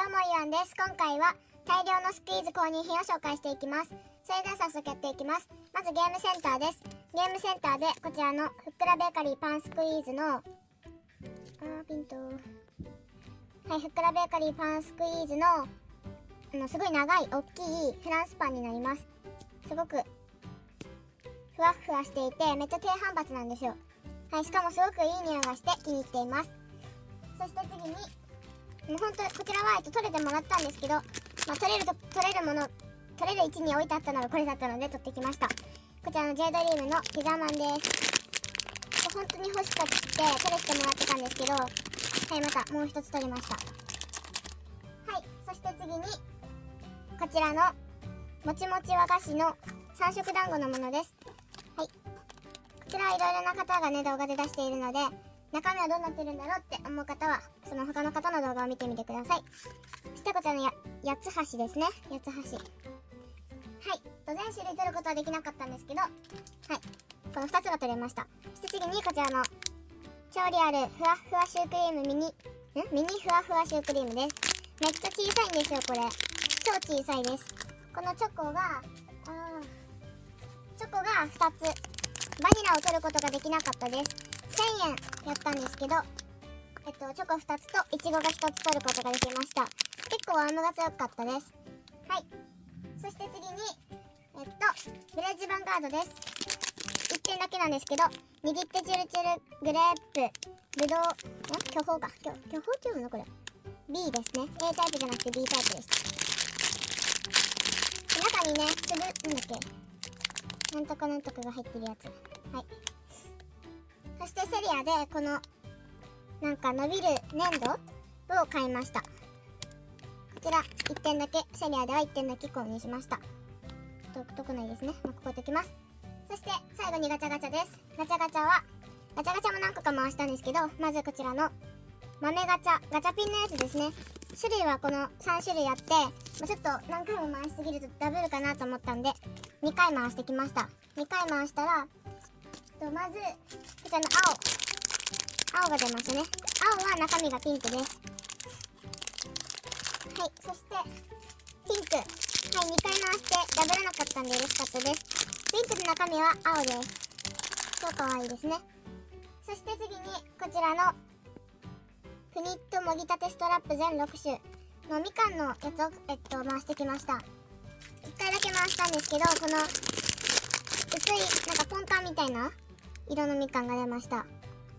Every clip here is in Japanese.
どうもイオンです。今回は大量のスクイーズ購入品を紹介していきます。それでは早速やっていきます。まずゲームセンターです。ゲームセンターでこちらのふっくらベーカリーパンスクイーズのふっくらベーカリーパンスクイーズのすごい長い大きいフランスパンになります。すごくふわっふわしていてめっちゃ低反発なんですよ。はい、しかもすごくいい匂いがして気に入っています。そして次に本当こちらは取れてもらったんですけど、取れる位置に置いてあったのがこれだったので取ってきました。こちらの J ドリームのピザマンです。本当に欲しくて取れてもらってたんですけど、はい、またもう一つ取りました。はい、そして次にこちらのもちもち和菓子の3色団子のものです。はい、こちらはいろいろな方がね動画で出しているので、中身はどうなってるんだろうって思う方はその他の方の動画を見てみてください。そしてこちらの八つ橋ですね。八つ橋、はい、全種類取ることはできなかったんですけど、はい、この2つが取れました。そして次にこちらの超リアルふわふわシュークリームミニふわふわシュークリームです。めっちゃ小さいんですよ。これ超小さいです。このチョコが2つ、バニラを取ることができなかったです。1000円やったんですけど、チョコ2つとイチゴが1つ取ることができました。結構アームが強かったです。はい、そして次にヴィレッジヴァンガードです。1点だけなんですけど、握ってチュルチュルグレープぶどう巨峰っていうのこれ B ですね。 A タイプじゃなくて B タイプです。中にねなんとかなんとかが入ってるやつ。はい、そしてセリアでこのなんか伸びる粘土を買いました。こちら1点だけ、セリアでは1点だけ購入しました。独特ないですね。ここ置いておきます。そして最後にガチャガチャです。ガチャガチャも何個か回したんですけど、まずこちらの豆ガチャピンのやつですね。種類はこの3種類あって、ちょっと何回も回しすぎるとダブるかなと思ったんで2回回してきました。2回回したらまずこちらの青が出ましたね。青は中身がピンクです。はい、そしてピンク、はい、2回回してダブらなかったんで嬉しかったです。ピンクの中身は青です。超かわいいですね。そして次にこちらのプニットもぎたてストラップ全6種のみかんのやつを、回してきました。1回だけ回したんですけど、この薄いなんかポンカンみたいな色のみかんが出ました。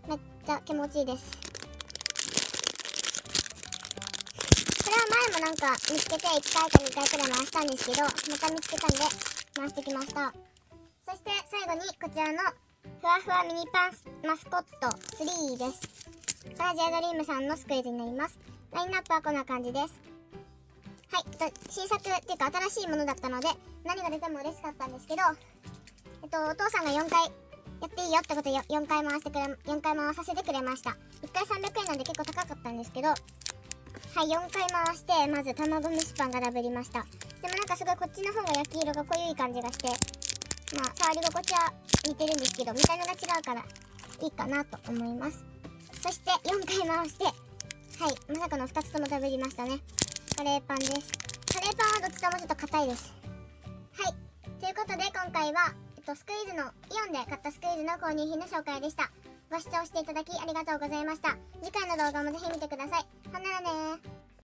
めっちゃ気持ちいいです。これは前もなんか見つけて1回か2回くらい回したんですけど、また見つけたんで回してきました。そして最後にこちらのふわふわミニパンマスコット3です。これは J ドリームさんのスクイーズになります。ラインナップはこんな感じです。はい、新作っていうか新しいものだったので何が出ても嬉しかったんですけど、お父さんが4回やっていいよってことで4回回させてくれました。1回300円なんで結構高かったんですけど、はい、4回回してまず卵蒸しパンがダブりました。でもなんかすごいこっちの方が焼き色が濃い感じがして、触り心地は似てるんですけど見た目が違うからいいかなと思います。そして4回回して、はい、まさかの2つともダブりましたね。カレーパンです。カレーパンはどっちともちょっと硬いです。はい、ということで今回はスクイーズのイオンで買ったスクイーズの購入品の紹介でした。ご視聴していただきありがとうございました。次回の動画もぜひ見てください。ほんならねー。